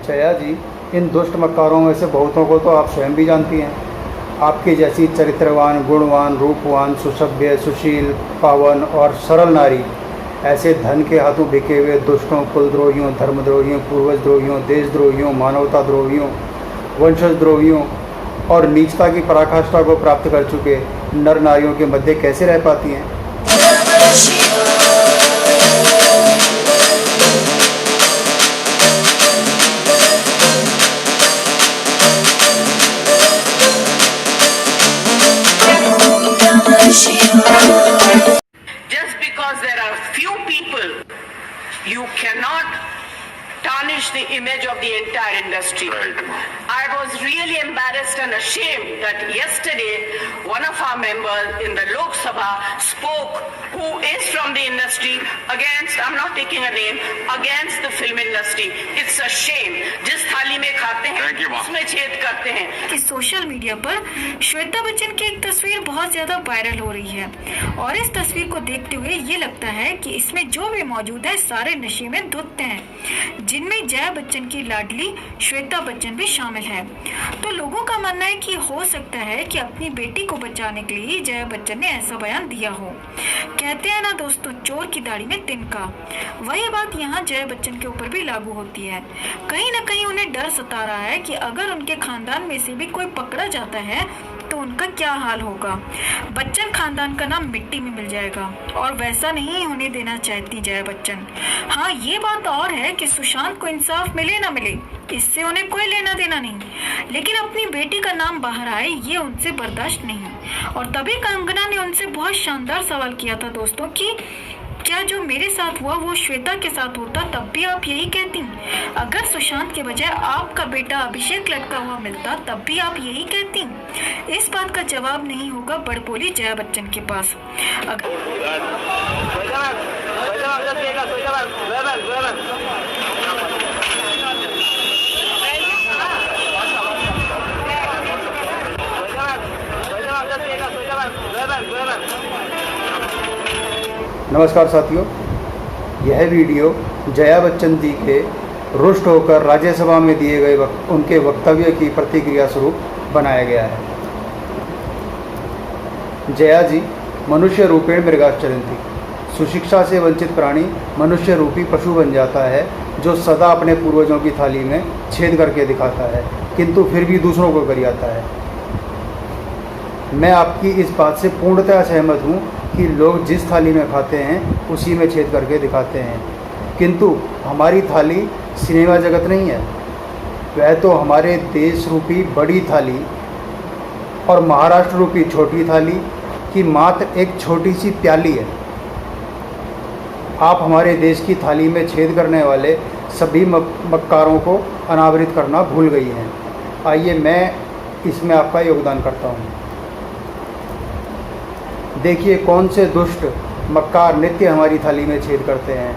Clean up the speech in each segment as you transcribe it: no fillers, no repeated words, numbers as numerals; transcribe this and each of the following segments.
जया जी, इन दुष्ट मक्कारों में से बहुतों को तो आप स्वयं भी जानती हैं। आपकी जैसी चरित्रवान, गुणवान, रूपवान, सुसभ्य, सुशील, पावन और सरल नारी ऐसे धन के हाथों बिके हुए दुष्टों, कुलद्रोहियों, धर्मद्रोहियों, पूर्वजद्रोहियों, देशद्रोहियों, मानवता द्रोहियों, वंशद्रोहियों और नीचता की पराकाष्ठा को प्राप्त कर चुके नर नारियों के मध्य कैसे रह पाती हैं? Just because there are few people, you cannot tarnish the image of the entire industry. I was really embarrassed and ashamed that yesterday one of our members in the Lok Sabha spoke, who is from the industry, against, I'm not taking a name, against the film industry. It's a shame. जिस थाली में खाते हैं उसमें छेद करते हैं। कि सोशल मीडिया पर श्वेता बच्चन की एक तस्वीर बहुत ज्यादा वायरल हो रही है और इस तस्वीर को देखते हुए ये लगता है कि इसमें जो भी मौजूद है सारे नशे में धुत हैं, जिनमें जया बच्चन की लाडली श्वेता बच्चन भी शामिल है। तो लोगों का मानना है कि हो सकता है कि अपनी बेटी को बचाने के लिए जया बच्चन ने ऐसा बयान दिया हो। कहते हैं ना दोस्तों, चोर की दाढ़ी में तिनका। वही बात यहाँ जया बच्चन के ऊपर भी लागू होती है। कहीं न कहीं उन्हें डर सता रहा है कि अगर उनके खानदान में से भी कोई पकड़ा जाता है तो उनका क्या हाल होगा। बच्चन खानदान का नाम मिट्टी में मिल जाएगा और वैसा नहीं होने देना चाहती जया बच्चन। हाँ, ये बात और है कि सुशांत को इंसाफ मिले ना मिले, इससे उन्हें कोई लेना देना नहीं, लेकिन अपनी बेटी का नाम बाहर आए ये उनसे बर्दाश्त नहीं। और तभी कंगना ने उनसे बहुत शानदार सवाल किया था दोस्तों कि क्या जो मेरे साथ हुआ वो श्वेता के साथ होता तब भी आप यही कहती? अगर सुशांत के बजाय आपका बेटा अभिषेक लटका हुआ मिलता तब भी आप यही कहती? इस बात का जवाब नहीं होगा बड़बोली जया बच्चन के पास। नमस्कार साथियों, यह वीडियो जया बच्चन जी के रुष्ट होकर राज्यसभा में दिए गए उनके वक्तव्य की प्रतिक्रिया स्वरूप बनाया गया है। जया जी मनुष्य रूपेण मृगाश्चरन्ति, सुशिक्षा से वंचित प्राणी मनुष्य रूपी पशु बन जाता है जो सदा अपने पूर्वजों की थाली में छेद करके दिखाता है किंतु फिर भी दूसरों को गरियाता है। मैं आपकी इस बात से पूर्णतः सहमत हूँ कि लोग जिस थाली में खाते हैं उसी में छेद करके दिखाते हैं, किंतु हमारी थाली सिनेमा जगत नहीं है। वह तो हमारे देश रूपी बड़ी थाली और महाराष्ट्र रूपी छोटी थाली की मात्र एक छोटी सी प्याली है। आप हमारे देश की थाली में छेद करने वाले सभी मक्कारों को अनावृत करना भूल गई हैं। आइए मैं इसमें आपका योगदान करता हूँ। देखिए कौन से दुष्ट मक्कार नित्य हमारी थाली में छेद करते हैं।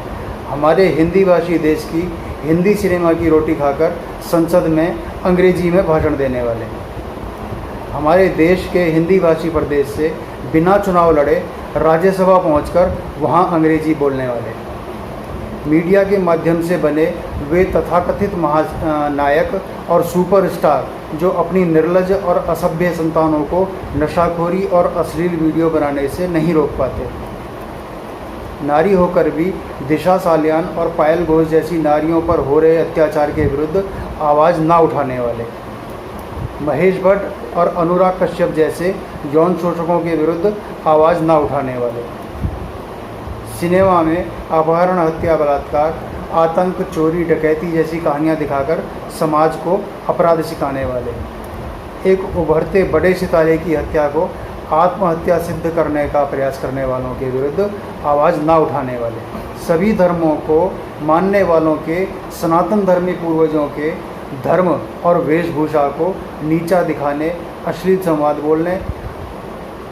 हमारे हिंदी भाषी देश की हिंदी सिनेमा की रोटी खाकर संसद में अंग्रेजी में भाषण देने वाले, हमारे देश के हिंदी भाषी प्रदेश से बिना चुनाव लड़े राज्यसभा पहुंचकर वहां अंग्रेजी बोलने वाले, मीडिया के माध्यम से बने वे तथाकथित महानायक और सुपरस्टार जो अपनी निर्लज और असभ्य संतानों को नशाखोरी और अश्लील वीडियो बनाने से नहीं रोक पाते। नारी होकर भी दिशा सालियान और पायल घोष जैसी नारियों पर हो रहे अत्याचार के विरुद्ध आवाज़ ना उठाने वाले, महेश भट्ट और अनुराग कश्यप जैसे यौन शोषकों के विरुद्ध आवाज़ ना उठाने वाले, सिनेमा में अपहरण, हत्या, बलात्कार, आतंक, चोरी, डकैती जैसी कहानियां दिखाकर समाज को अपराध सिखाने वाले, एक उभरते बड़े सितारे की हत्या को आत्महत्या सिद्ध करने का प्रयास करने वालों के विरुद्ध आवाज़ ना उठाने वाले, सभी धर्मों को मानने वालों के सनातन धर्मी पूर्वजों के धर्म और वेशभूषा को नीचा दिखाने, अश्लील संवाद बोलने,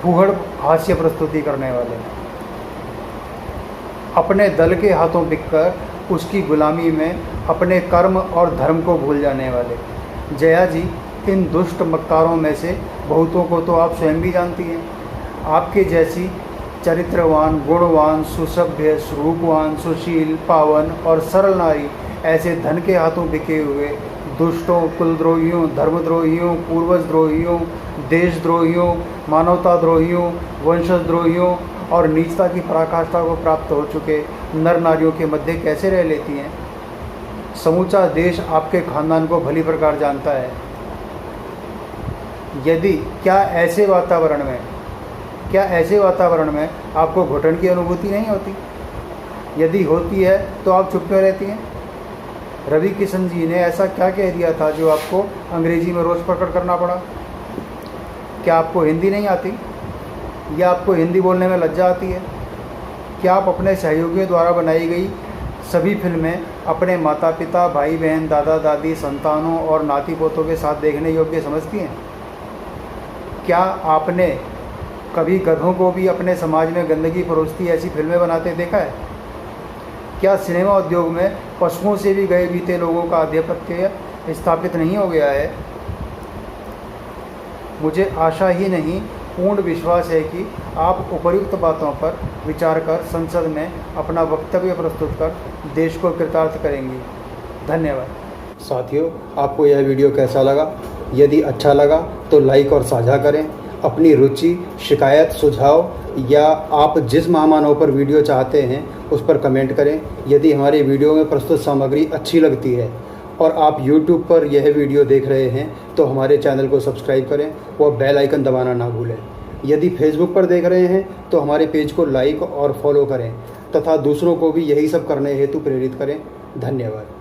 फूहड़ हास्य प्रस्तुति करने वाले, अपने दल के हाथों बिककर उसकी गुलामी में अपने कर्म और धर्म को भूल जाने वाले। जया जी, इन दुष्ट मक्कारों में से बहुतों को तो आप स्वयं भी जानती हैं। आपके जैसी चरित्रवान, गुणवान, सुसभ्य, रूपवान, सुशील, पावन और सरल नारी ऐसे धन के हाथों बिके हुए दुष्टों, कुलद्रोहियों, धर्मद्रोहियों, पूर्वजद्रोहियों, देशद्रोहियों, मानवताद्रोहियों, वंशद्रोहियों और नीचता की पराकाष्ठा को प्राप्त हो चुके नर नारियों के मध्य कैसे रह लेती हैं? समूचा देश आपके खानदान को भली प्रकार जानता है। यदि क्या ऐसे वातावरण में आपको घुटन की अनुभूति नहीं होती? यदि होती है तो आप चुप क्यों रहती हैं? रवि किशन जी ने ऐसा क्या कह दिया था जो आपको अंग्रेजी में रोष प्रकट करना पड़ा? क्या आपको हिंदी नहीं आती या आपको हिंदी बोलने में लज्जा आती है? क्या आप अपने सहयोगियों द्वारा बनाई गई सभी फिल्में अपने माता पिता, भाई बहन, दादा दादी, संतानों और नाती पोतों के साथ देखने योग्य समझती हैं? क्या आपने कभी गधों को भी अपने समाज में गंदगी परोसती ऐसी फिल्में बनाते देखा है? क्या सिनेमा उद्योग में पशुओं से भी गए बीते लोगों का आधिपत्य स्थापित नहीं हो गया है? मुझे आशा ही नहीं, पूर्ण विश्वास है कि आप उपर्युक्त बातों पर विचार कर संसद में अपना वक्तव्य प्रस्तुत कर देश को कृतार्थ करेंगी। धन्यवाद। साथियों, आपको यह वीडियो कैसा लगा? यदि अच्छा लगा तो लाइक और साझा करें। अपनी रुचि, शिकायत, सुझाव या आप जिस महामानव पर वीडियो चाहते हैं उस पर कमेंट करें। यदि हमारी वीडियो में प्रस्तुत सामग्री अच्छी लगती है और आप YouTube पर यह वीडियो देख रहे हैं तो हमारे चैनल को सब्सक्राइब करें व बेल आइकन दबाना ना भूलें। यदि Facebook पर देख रहे हैं तो हमारे पेज को लाइक और फॉलो करें तथा दूसरों को भी यही सब करने हेतु प्रेरित करें। धन्यवाद।